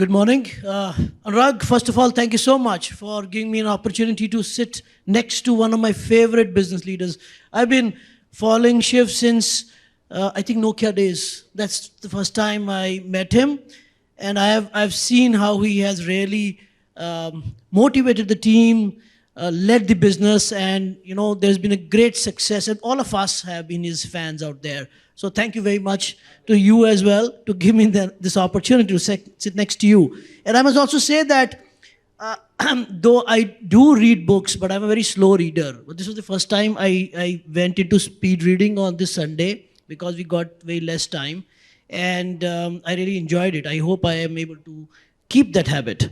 Good morning. Anurag, first of all, thank you so much for giving me an opportunity to sit next to one of my favorite business leaders. I've been following Shiv since, I think, Nokia days. That's the first time I met him. And I've seen how he has really motivated the team, led the business, and there's been a great success. And all of us have been his fans out there. So thank you very much to you as well to give me this opportunity to sit next to you. And I must also say that though I do read books, but I'm a very slow reader. But this was the first time I went into speed reading on this Sunday because we got very less time. And I really enjoyed it. I hope I am able to keep that habit.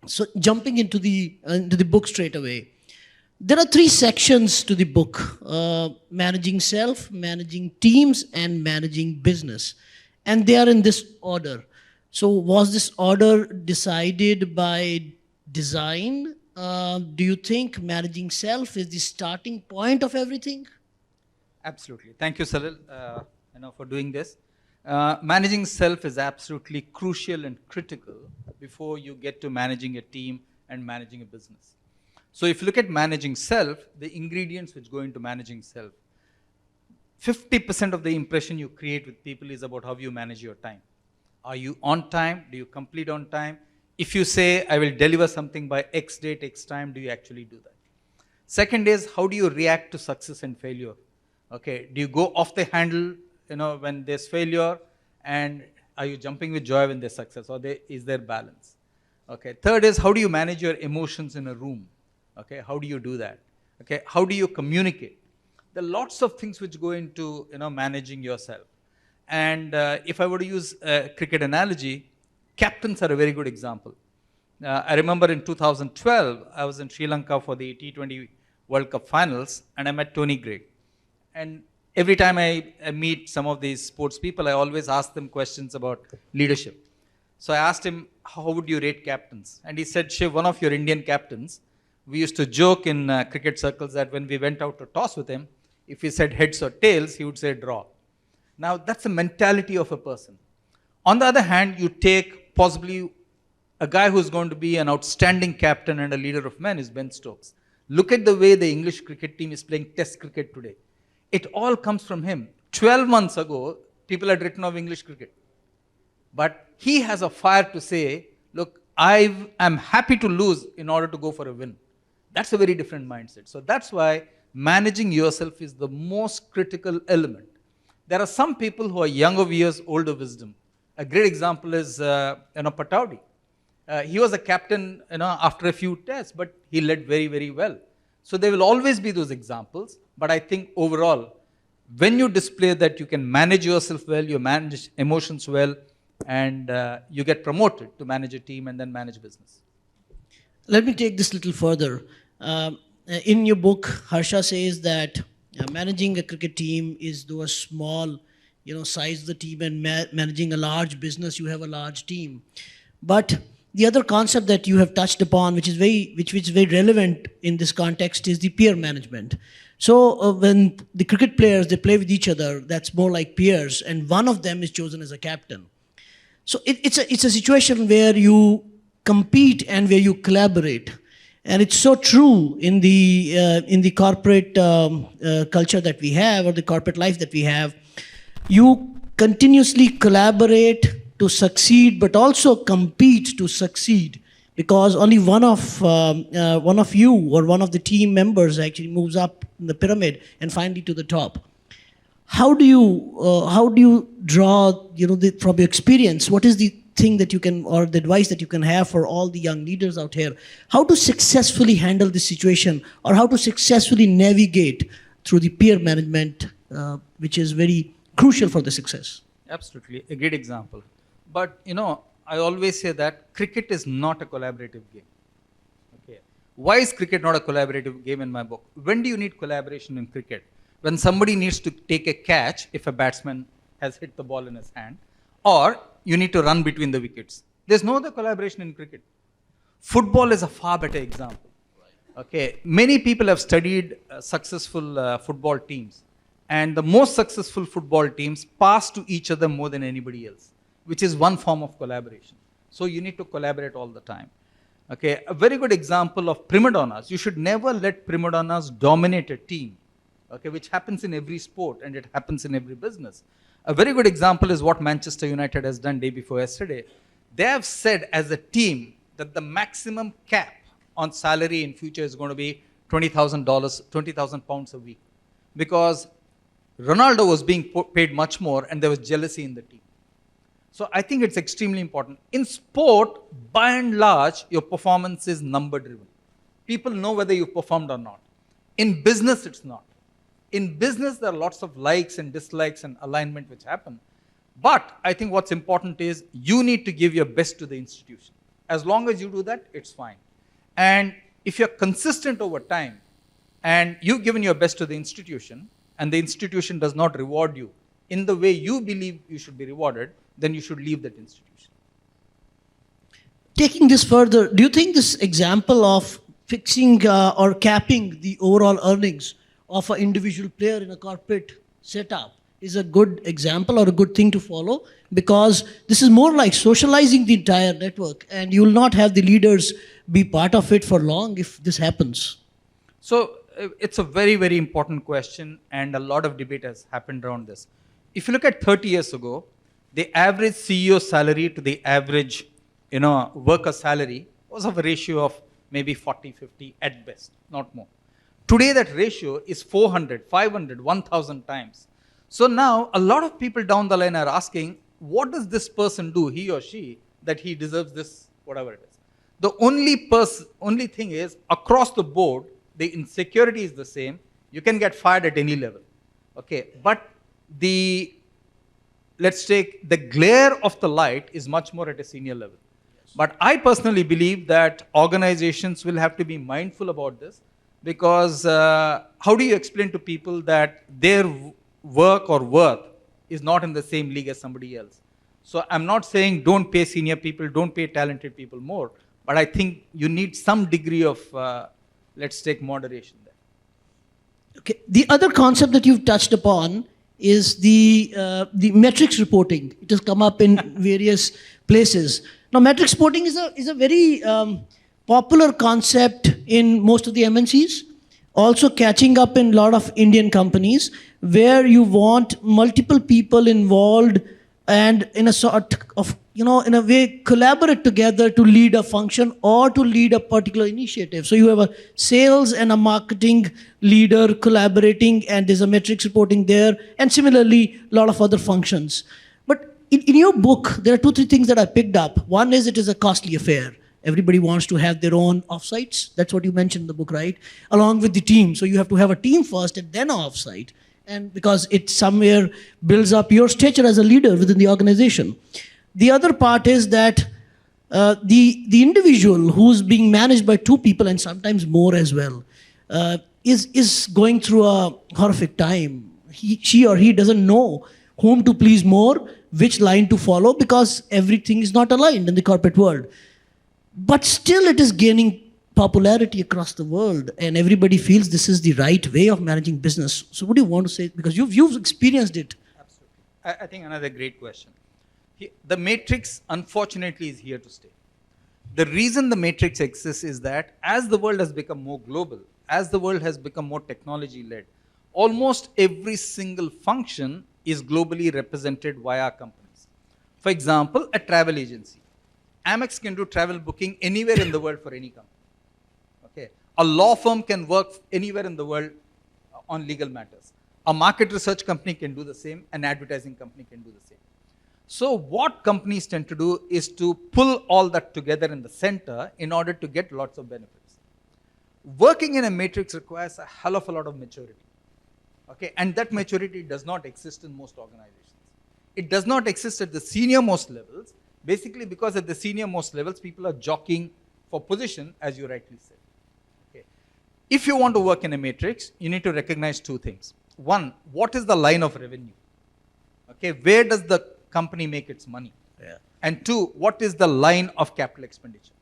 So jumping into the book straight away. There are 3 sections to the book: managing self, managing teams, and managing business. And they are in this order. So was this order decided by design? Do you think managing self is the starting point of everything? Absolutely. Thank you, Salil, for doing this. Managing self is absolutely crucial and critical before you get to managing a team and managing a business. So if you look at managing self, the ingredients which go into managing self, 50% of the impression you create with people is about how you manage your time. Are you on time? Do you complete on time? If you say, I will deliver something by X date, X time, do you actually do that? Second is, how do you react to success and failure? Okay, do you go off the handle, when there's failure, and are you jumping with joy when there's success, or is there balance? Okay, third is, how do you manage your emotions in a room? Okay, how do you do that? Okay, how do you communicate? There are lots of things which go into managing yourself. And if I were to use a cricket analogy, captains are a very good example. I remember in 2012, I was in Sri Lanka for the T20 World Cup finals, and I met Tony Greig. And every time I meet some of these sports people, I always ask them questions about leadership. So I asked him, how would you rate captains? And he said, Shiv, one of your Indian captains, we used to joke in cricket circles that when we went out to toss with him, if he said heads or tails, he would say draw. Now, that's the mentality of a person. On the other hand, you take possibly a guy who's going to be an outstanding captain and a leader of men is Ben Stokes. Look at the way the English cricket team is playing test cricket today. It all comes from him. 12 months ago, people had written of English cricket. But he has a fire to say, look, I am happy to lose in order to go for a win. That's a very different mindset. So that's why managing yourself is the most critical element. There are some people who are younger years, older wisdom. A great example is Pataudi. He was a captain after a few tests, but he led very, very well. So there will always be those examples. But I think overall, when you display that you can manage yourself well, you manage emotions well, and you get promoted to manage a team and then manage business. Let me take this a little further. In your book, Harsha says that managing a cricket team is though a small, size of the team, and managing a large business, you have a large team. But the other concept that you have touched upon, which is very relevant in this context, is the peer management. So when the cricket players, they play with each other, that's more like peers, and one of them is chosen as a captain. So it's a situation where you compete and where you collaborate. And it's so true in the corporate culture that we have, or the corporate life that we have. You continuously collaborate to succeed, but also compete to succeed, because only one of you or one of the team members actually moves up in the pyramid and finally to the top. How do you draw, from your experience, what is the thing that you can, or the advice that you can have for all the young leaders out here, how to successfully handle this situation, or how to successfully navigate through the peer management, which is very crucial for the success? Absolutely, a great example. But, I always say that cricket is not a collaborative game. Okay. Why is cricket not a collaborative game in my book? When do you need collaboration in cricket? When somebody needs to take a catch if a batsman has hit the ball in his hand, or you need to run between the wickets. There's no other collaboration in cricket. Football is a far better example. Okay, many people have studied successful football teams, and the most successful football teams pass to each other more than anybody else, which is one form of collaboration. So you need to collaborate all the time. Okay, a very good example of prima donnas. You should never let prima donnas dominate a team, okay, which happens in every sport and it happens in every business. A very good example is what Manchester United has done day before yesterday. They have said as a team that the maximum cap on salary in future is going to be $20,000, 20,000 pounds a week, because Ronaldo was being paid much more and there was jealousy in the team. So I think it's extremely important. In sport, by and large, your performance is number driven. People know whether you performed or not. In business, it's not. In business, there are lots of likes and dislikes and alignment which happen. But I think what's important is you need to give your best to the institution. As long as you do that, it's fine. And if you're consistent over time and you've given your best to the institution and the institution does not reward you in the way you believe you should be rewarded, then you should leave that institution. Taking this further, do you think this example of fixing or capping the overall earnings of an individual player in a corporate setup is a good example or a good thing to follow? Because this is more like socializing the entire network, and you will not have the leaders be part of it for long if this happens. So it's a very, very important question, and a lot of debate has happened around this. If you look at 30 years ago, the average CEO salary to the average worker salary was of a ratio of maybe 40-50 at best, not more. Today that ratio is 400, 500, 1,000 times. So now a lot of people down the line are asking, what does this person do, he or she, that he deserves this, whatever it is. The only thing is, across the board, the insecurity is the same. You can get fired at any level. Okay, but let's take the glare of the light is much more at a senior level. Yes. But I personally believe that organizations will have to be mindful about this, because how do you explain to people that their work or worth is not in the same league as somebody else? So I'm not saying don't pay senior people, don't pay talented people more, but I think you need some degree of, let's take moderation there. Okay. The other concept that you've touched upon is the metrics reporting. It has come up in various places. Now, metrics reporting is a very popular concept in most of the MNCs, also catching up in a lot of Indian companies, where you want multiple people involved and in a sort of, in a way, collaborate together to lead a function or to lead a particular initiative. So you have a sales and a marketing leader collaborating, and there's a metrics reporting there, and similarly, a lot of other functions. But in your book, there are 2-3 things that I picked up. One is it is a costly affair. Everybody wants to have their own offsites. That's what you mentioned in the book, right? Along with the team. So you have to have a team first and then an offsite. And because it somewhere builds up your stature as a leader within the organization. The other part is that the individual who's being managed by 2 people and sometimes more as well is going through a horrific time. She or he doesn't know whom to please more, which line to follow, because everything is not aligned in the corporate world. But still it is gaining popularity across the world, and everybody feels this is the right way of managing business. So what do you want to say? Because you've experienced it. Absolutely. I think another great question. The matrix, unfortunately, is here to stay. The reason the matrix exists is that as the world has become more global, as the world has become more technology-led, almost every single function is globally represented via companies. For example, a travel agency. Amex can do travel booking anywhere in the world for any company. Okay. A law firm can work anywhere in the world on legal matters. A market research company can do the same. An advertising company can do the same. So what companies tend to do is to pull all that together in the center in order to get lots of benefits. Working in a matrix requires a hell of a lot of maturity. Okay. And that maturity does not exist in most organizations. It does not exist at the senior most levels. Basically, because at the senior most levels, people are jockeying for position, as you rightly said. Okay. If you want to work in a matrix, you need to recognize 2 things. One, what is the line of revenue? Okay, where does the company make its money? Yeah. And 2, what is the line of capital expenditure?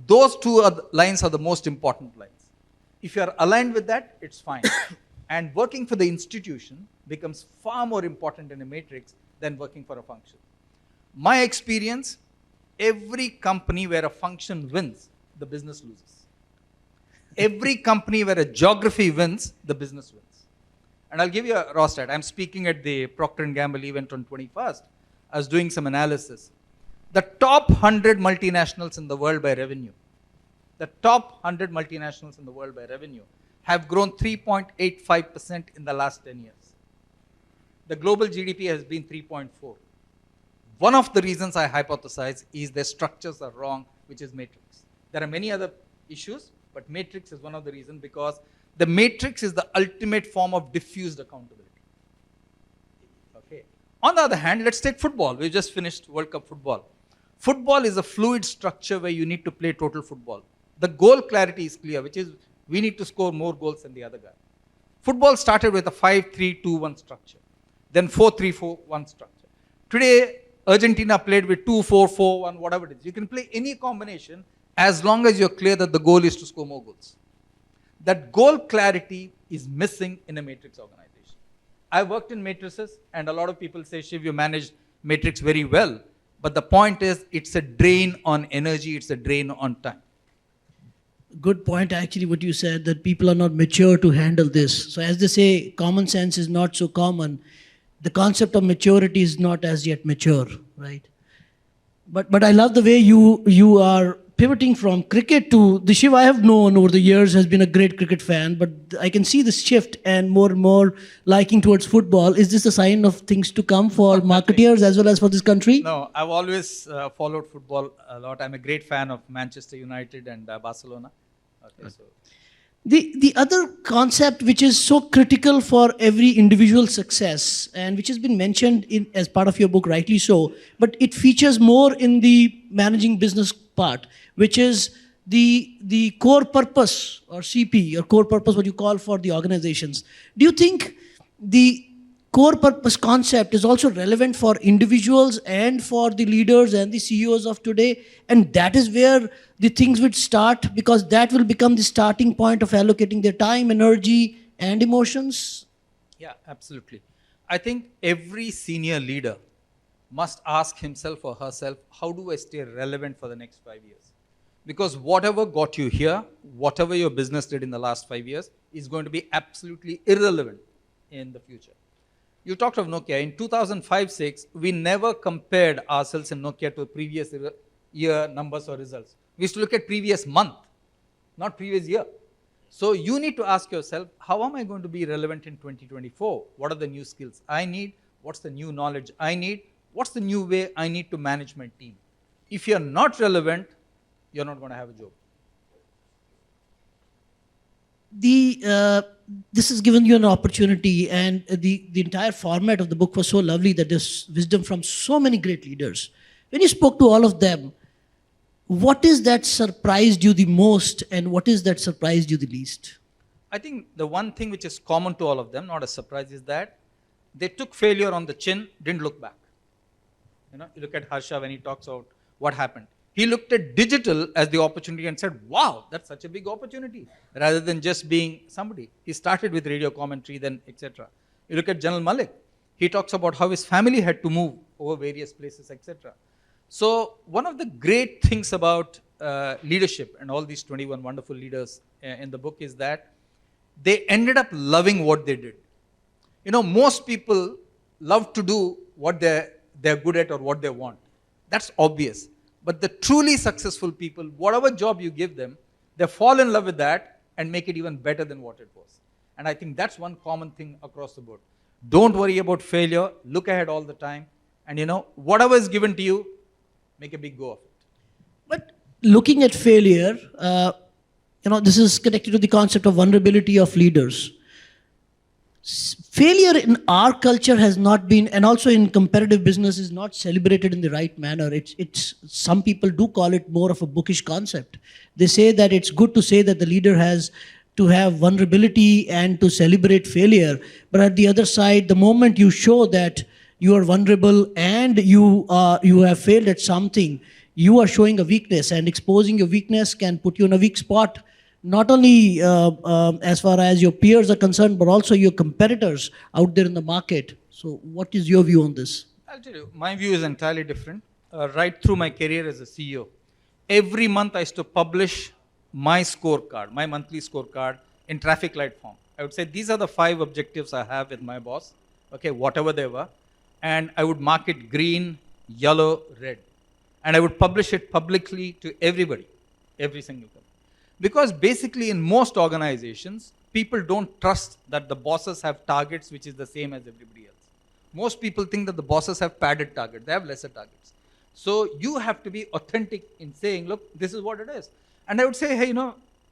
Those 2 lines are the most important lines. If you are aligned with that, it's fine. And working for the institution becomes far more important in a matrix than working for a function. My experience, every company where a function wins, the business loses. Every company where a geography wins, the business wins. And I'll give you a raw stat. I'm speaking at the Procter & Gamble event on 21st. I was doing some analysis. The top 100 multinationals in the world by revenue, the top 100 multinationals in the world by revenue have grown 3.85% in the last 10 years. The global GDP has been 3.4. One of the reasons I hypothesize is their structures are wrong, which is matrix. There are many other issues, but matrix is one of the reasons, because the matrix is the ultimate form of diffused accountability. Okay. On the other hand, let's take football. We just finished World Cup football. Football is a fluid structure where you need to play total football. The goal clarity is clear, which is we need to score more goals than the other guy. Football started with a 5-3-2-1 structure, then 4-3-4-1 structure. Today, Argentina played with 2-4-4-1, whatever it is. You can play any combination as long as you're clear that the goal is to score more goals. That goal clarity is missing in a matrix organization. I worked in matrices, and a lot of people say, Shiv, you managed matrix very well. But the point is, it's a drain on energy, it's a drain on time. Good point, actually, what you said, that people are not mature to handle this. So as they say, common sense is not so common. The concept of maturity is not as yet mature, right? But I love the way you are pivoting from cricket to the Shiv I have known over the years has been a great cricket fan, but I can see this shift and more liking towards football. Is this a sign of things to come for marketeers as well as for this country? No, I've always followed football a lot. I'm a great fan of Manchester United and Barcelona. Okay, so. The other concept which is so critical for every individual success and which has been mentioned in as part of your book, rightly so, but it features more in the managing business part, which is the core purpose, or CP, or core purpose, what you call for the organizations. Do you think the core purpose concept is also relevant for individuals and for the leaders and the CEOs of today? And that is where the things would start, because that will become the starting point of allocating their time, energy, and emotions? Yeah, absolutely. I think every senior leader must ask himself or herself, how do I stay relevant for the next 5 years? Because whatever got you here, whatever your business did in the last 5 years, is going to be absolutely irrelevant in the future. You talked of Nokia. In 2005-06, we never compared ourselves in Nokia to previous year numbers or results. We used to look at previous month, not previous year. So you need to ask yourself, how am I going to be relevant in 2024? What are the new skills I need? What's the new knowledge I need? What's the new way I need to manage my team? If you're not relevant, you're not going to have a job. This has given you an opportunity, and the entire format of the book was so lovely that there's wisdom from so many great leaders. When you spoke to all of them, what is that surprised you the most, and what is that surprised you the least? I think the one thing which is common to all of them, not a surprise, is that they took failure on the chin, didn't look back. You look at Harsha when he talks about what happened. He looked at digital as the opportunity and said, wow, that's such a big opportunity, rather than just being somebody. He started with radio commentary, then etc. You look at General Malik. He talks about how his family had to move over various places, etc. So one of the great things about leadership and all these 21 wonderful leaders in the book is that they ended up loving what they did. Most people love to do what they're good at or what they want. That's obvious. But the truly successful people, whatever job you give them, they fall in love with that and make it even better than what it was. And I think that's one common thing across the board. Don't worry about failure. Look ahead all the time. And whatever is given to you, make a big go of it. But looking at failure, this is connected to the concept of vulnerability of leaders. Failure in our culture has not been, and also in comparative business, is not celebrated in the right manner. It's some people do call it more of a bookish concept. They say that it's good to say that the leader has to have vulnerability and to celebrate failure. But at the other side, the moment you show that you are vulnerable and you have failed at something, you are showing a weakness, and exposing your weakness can put you in a weak spot. Not only as far as your peers are concerned, but also your competitors out there in the market. So what is your view on this? I'll tell you, my view is entirely different. right through my career as a CEO. Every month I used to publish my scorecard, my monthly scorecard in traffic light form. I would say these are the 5 objectives I have with my boss, okay, whatever they were. And I would mark it green, yellow, red. And I would publish it publicly to everybody, every single company. Because basically in most organizations, people don't trust that the bosses have targets which is the same as everybody else. Most people think that the bosses have padded targets, they have lesser targets. So you have to be authentic in saying, look, this is what it is. And I would say, hey,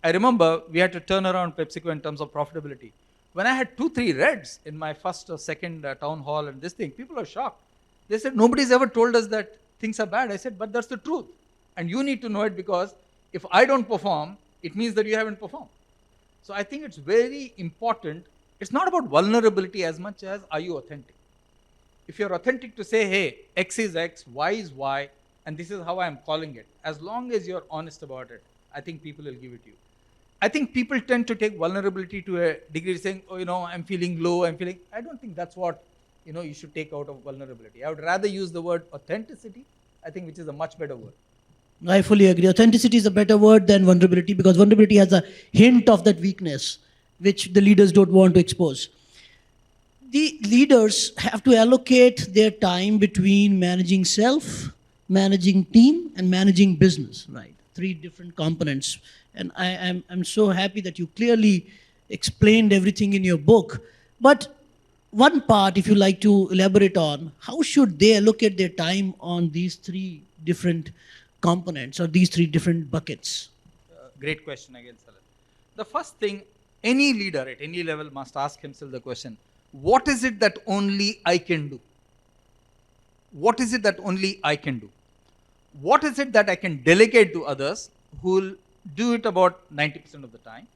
I remember we had to turn around PepsiCo in terms of profitability. When I had 2-3 reds in my first or second town hall and this thing, people are shocked. They said, nobody's ever told us that things are bad. I said, but that's the truth. And you need to know it, because if I don't perform, it means that you haven't performed. So I think it's very important. It's not about vulnerability as much as are you authentic. If you're authentic to say, hey, X is X, Y is Y, and this is how I'm calling it, as long as you're honest about it, I think people will give it to you. I think people tend to take vulnerability to a degree, saying, oh, I'm feeling low, I don't think that's what, you should take out of vulnerability. I would rather use the word authenticity, I think, which is a much better word. I fully agree. Authenticity is a better word than vulnerability, because vulnerability has a hint of that weakness, which the leaders don't want to expose. The leaders have to allocate their time between managing self, managing team, and managing business, right? 3 different components. And I'm so happy that you clearly explained everything in your book. But one part, if you like to elaborate on, how should they allocate their time on these 3 different components or these 3 different buckets? Great question again, Salil. The first thing, any leader at any level must ask himself the question, what is it that only I can do? What is it that only I can do? What is it that I can delegate to others who will do it about 90% of the time?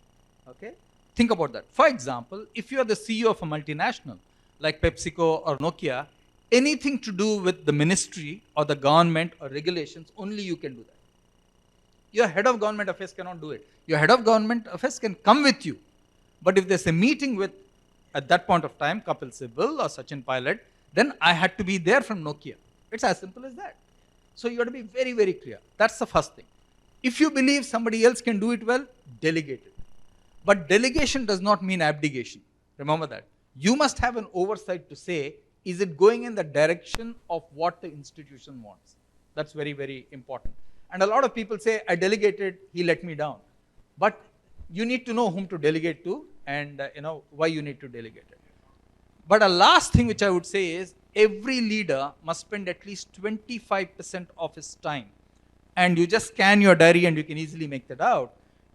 Okay? Think about that. For example, if you are the CEO of a multinational like PepsiCo or Nokia, anything to do with the ministry or the government or regulations, only you can do that. Your head of government affairs cannot do it. Your head of government affairs can come with you. But if there's a meeting with, at that point of time, Kapil Sibal or Sachin Pilot, then I had to be there from Nokia. It's as simple as that. So you have to be very, very clear. That's the first thing. If you believe somebody else can do it well, delegate it. But delegation does not mean abdication. Remember that. You must have an oversight to say, is it going in the direction of what the institution wants? That's very, very important. And a lot of people say, I delegated, he let me down. But you need to know whom to delegate to and why you need to delegate it. But a last thing which I would say is, every leader must spend at least 25% of his time. And you just scan your diary and you can easily make that out.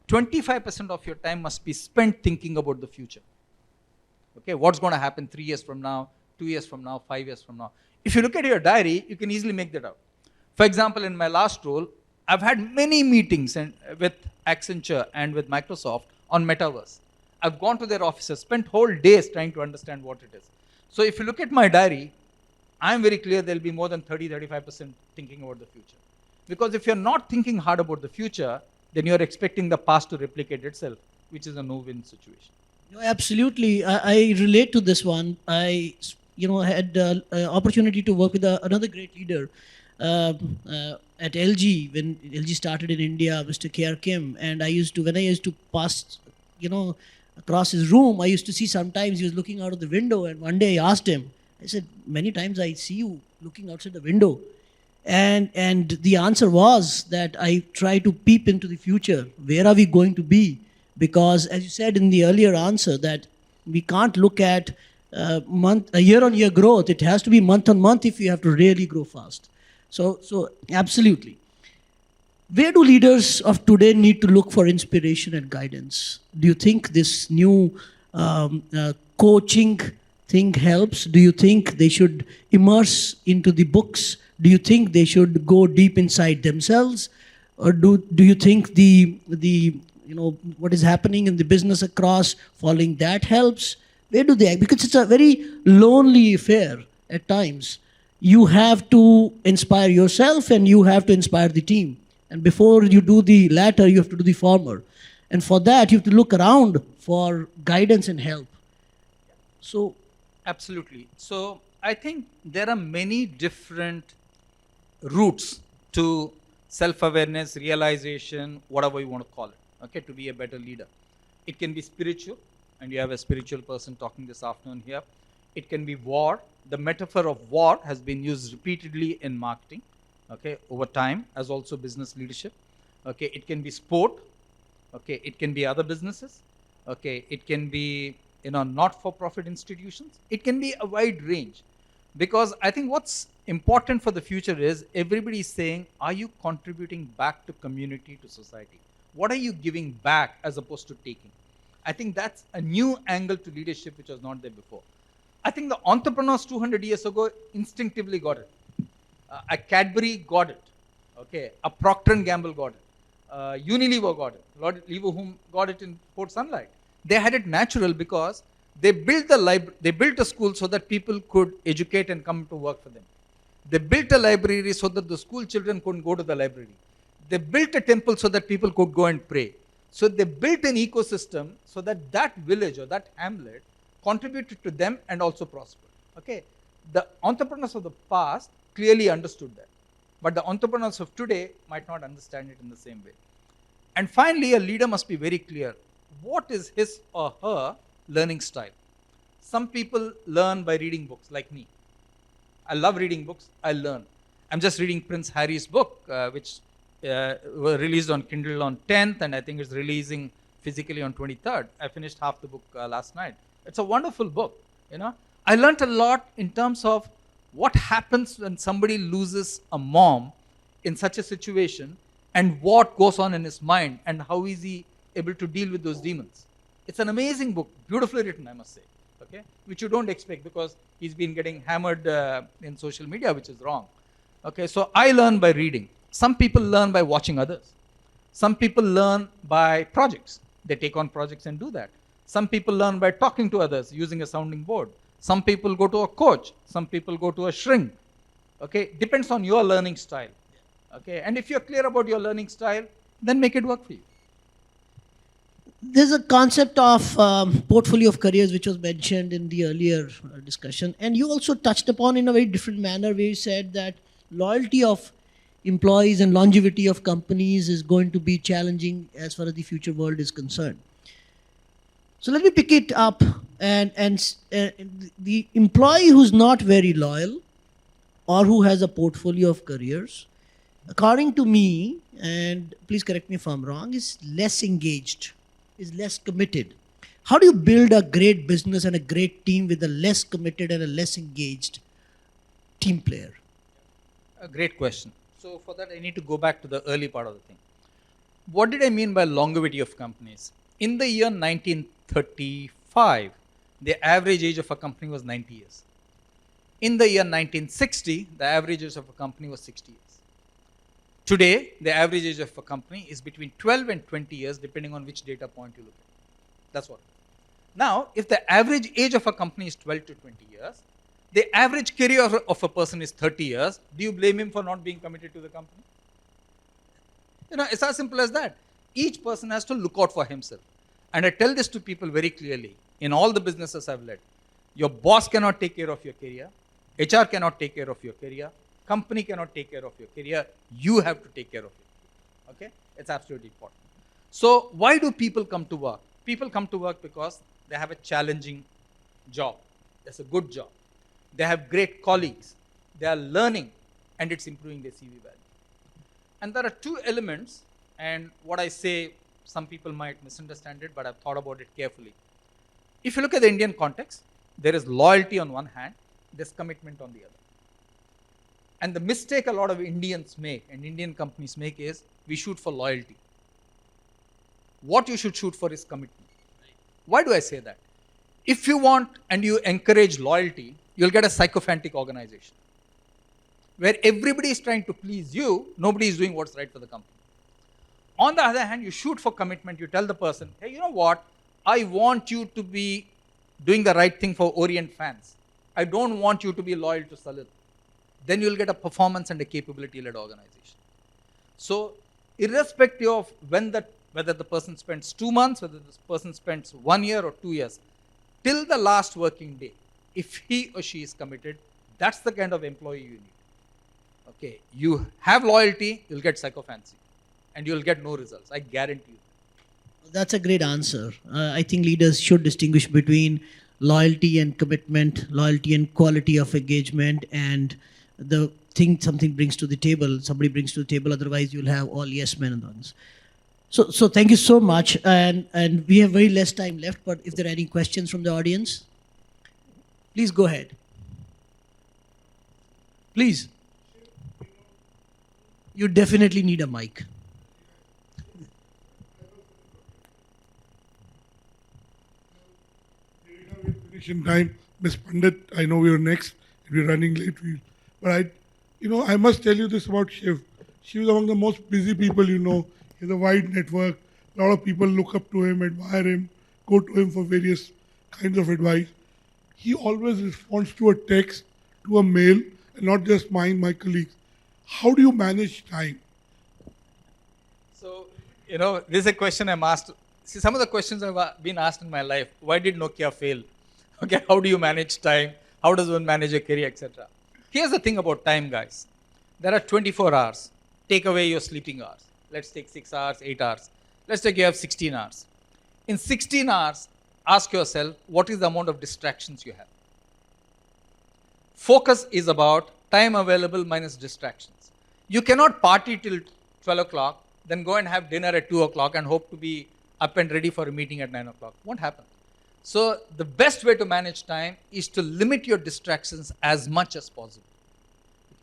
25% of your time must be spent thinking about the future. Okay, what's going to happen 3 years from now, 2 years from now, 5 years from now. If you look at your diary, you can easily make that out. For example, in my last role, I've had many meetings with Accenture and with Microsoft on Metaverse. I've gone to their offices, spent whole days trying to understand what it is. So if you look at my diary, I'm very clear there'll be more than 30-35% thinking about the future. Because if you're not thinking hard about the future, then you're expecting the past to replicate itself, which is a no-win situation. No, absolutely. I relate to this one. I had opportunity to work with another great leader at LG when LG started in India, Mr. K.R. Kim. And when I used to pass, across his room, I used to see sometimes he was looking out of the window. And one day I asked him, I said, many times I see you looking outside the window. And the answer was that I try to peep into the future. Where are we going to be? Because as you said in the earlier answer, that we can't look at year-on-year growth. It has to be month-on-month if you have to really grow fast. So absolutely. Where do leaders of today need to look for inspiration and guidance? Do you think this new coaching thing helps? Do you think they should immerse into the books? Do you think they should go deep inside themselves? Or do you think the what is happening in the business across, following that helps? Where do they act? Because it's a very lonely affair at times. You have to inspire yourself and you have to inspire the team. And before you do the latter, you have to do the former. And for that, you have to look around for guidance and help. So, absolutely. So I think there are many different roots to self-awareness, realization, whatever you want to call it, okay, to be a better leader. It can be spiritual, and you have a spiritual person talking this afternoon here. It can be war. The metaphor of war has been used repeatedly in marketing, okay, over time, as also business leadership. Okay, it can be sport. Okay, it can be other businesses. Okay, it can be, not-for-profit institutions. It can be a wide range, because I think what's important for the future is everybody is saying, are you contributing back to community, to society? What are you giving back as opposed to taking? I think that's a new angle to leadership which was not there before. I think the entrepreneurs 200 years ago instinctively got it. A Cadbury got it. Okay, a Procter & Gamble got it. Unilever got it. Lord Leverhulme got it in Port Sunlight. They had it natural because they built they built a school so that people could educate and come to work for them. They built a library so that the school children couldn't go to the library. They built a temple so that people could go and pray. So they built an ecosystem so that that village or that hamlet contributed to them and also prospered. Okay, the entrepreneurs of the past clearly understood that, but the entrepreneurs of today might not understand it in the same way. And finally, a leader must be very clear. What is his or her learning style? Some people learn by reading books, like me. I love reading books. I learn. I'm just reading Prince Harry's book, which was released on Kindle on 10th, and I think it's releasing physically on 23rd. I finished half the book last night. It's a wonderful book. I learned a lot in terms of what happens when somebody loses a mom in such a situation, and what goes on in his mind, and how is he able to deal with those demons. It's an amazing book, beautifully written, I must say, okay, which you don't expect because he's been getting hammered in social media, which is wrong. Okay, so I learn by reading. Some people learn by watching others. Some people learn by projects. They take on projects and do that. Some people learn by talking to others, using a sounding board. Some people go to a coach. Some people go to a shrink. Okay, depends on your learning style. Okay, and if you're clear about your learning style, then make it work for you. There's a concept of portfolio of careers which was mentioned in the earlier discussion, and you also touched upon in a very different manner, where you said that loyalty of employees and longevity of companies is going to be challenging as far as the future world is concerned. So let me pick it up, and the employee who's not very loyal or who has a portfolio of careers, according to me, and please correct me if I'm wrong, is less engaged, is less committed. How do you build a great business and a great team with a less committed and a less engaged team player? A great question. So for that, I need to go back to the early part of the thing. What did I mean by longevity of companies? In the year 1935, the average age of a company was 90 years. In the year 1960, the average age of a company was 60 years. Today, the average age of a company is between 12 and 20 years, depending on which data point you look at. That's what. Now, if the average age of a company is 12 to 20 years, the average career of a person is 30 years, do you blame him for not being committed to the company? It's as simple as that. Each person has to look out for himself. And I tell this to people very clearly in all the businesses I've led. Your boss cannot take care of your career. HR cannot take care of your career. Company cannot take care of your career. You have to take care of it. Okay? It's absolutely important. So why do people come to work? People come to work because they have a challenging job. It's a good job. They have great colleagues. They are learning, and it's improving their CV value. And there are two elements, and what I say, some people might misunderstand it, but I've thought about it carefully. If you look at the Indian context, there is loyalty on one hand, there's commitment on the other. And the mistake a lot of Indians make and Indian companies make is, we shoot for loyalty. What you should shoot for is commitment. Why do I say that? If you want and you encourage loyalty, you'll get a sycophantic organization where everybody is trying to please you, nobody is doing what's right for the company. On the other hand, you shoot for commitment. You tell the person, hey, you know what? I want you to be doing the right thing for Orient fans. I don't want you to be loyal to Salil. Then you'll get a performance and a capability-led organization. So irrespective of whether the person spends 2 months, whether this person spends 1 year or 2 years, till the last working day, if he or she is committed, that's the kind of employee you need. Okay, you have loyalty, you'll get psychophancy, and you'll get no results. I guarantee you. That's a great answer. I think leaders should distinguish between loyalty and commitment, loyalty and quality of engagement, and the thing something brings to the table, somebody brings to the table. Otherwise, you'll have all yes men and others. So thank you so much, and we have very less time left. But if there are any questions from the audience, please go ahead. Please, you definitely need a mic. Finish in time. Miss Pandit, I know we are next. We're running late. But I must tell you this about Shiv. Shiv is among the most busy people you know. He has a wide network. A lot of people look up to him, admire him, go to him for various kinds of advice. He always responds to a text, to a mail, and not just mine, my colleagues. How do you manage time? So, this is a question I'm asked. See, some of the questions I've been asked in my life. Why did Nokia fail? Okay, how do you manage time? How does one manage a career, etc.? Here's the thing about time, guys. There are 24 hours. Take away your sleeping hours. Let's take 6 hours, 8 hours. Let's take you have 16 hours. In 16 hours, ask yourself, what is the amount of distractions you have? Focus is about time available minus distractions. You cannot party till 12 o'clock, then go and have dinner at 2 o'clock and hope to be up and ready for a meeting at 9 o'clock. Won't happen. So the best way to manage time is to limit your distractions as much as possible.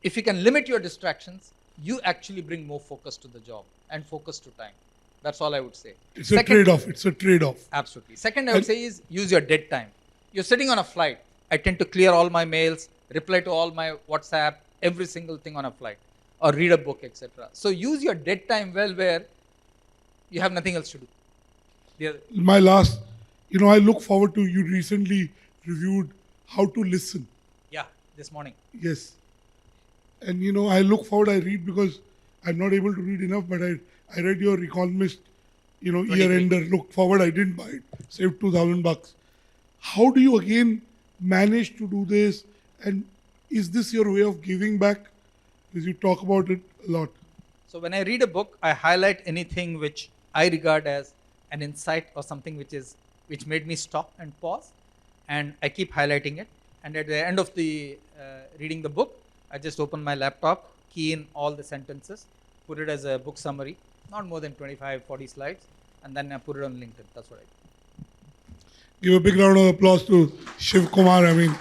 If you can limit your distractions, you actually bring more focus to the job and focus to time. That's all I would say. It's a trade-off. It's a trade-off. Absolutely. Second, I would say is use your dead time. You're sitting on a flight. I tend to clear all my mails, reply to all my WhatsApp, every single thing on a flight, or read a book, etc. So use your dead time well where you have nothing else to do. My last, I look forward to you recently reviewed how to listen. Yeah, this morning. Yes. And I look forward, I read because I'm not able to read enough, but I read your Economist, year-ender. Look forward, I didn't buy it. Saved $2,000. How do you again manage to do this? And is this your way of giving back? Because you talk about it a lot. So when I read a book, I highlight anything which I regard as an insight or something which made me stop and pause, and I keep highlighting it. And at the end of the reading the book, I just open my laptop, key in all the sentences, put it as a book summary, not more than 25, 40 slides, and then I put it on LinkedIn. That's what I do. Give a big round of applause to Shivakumar.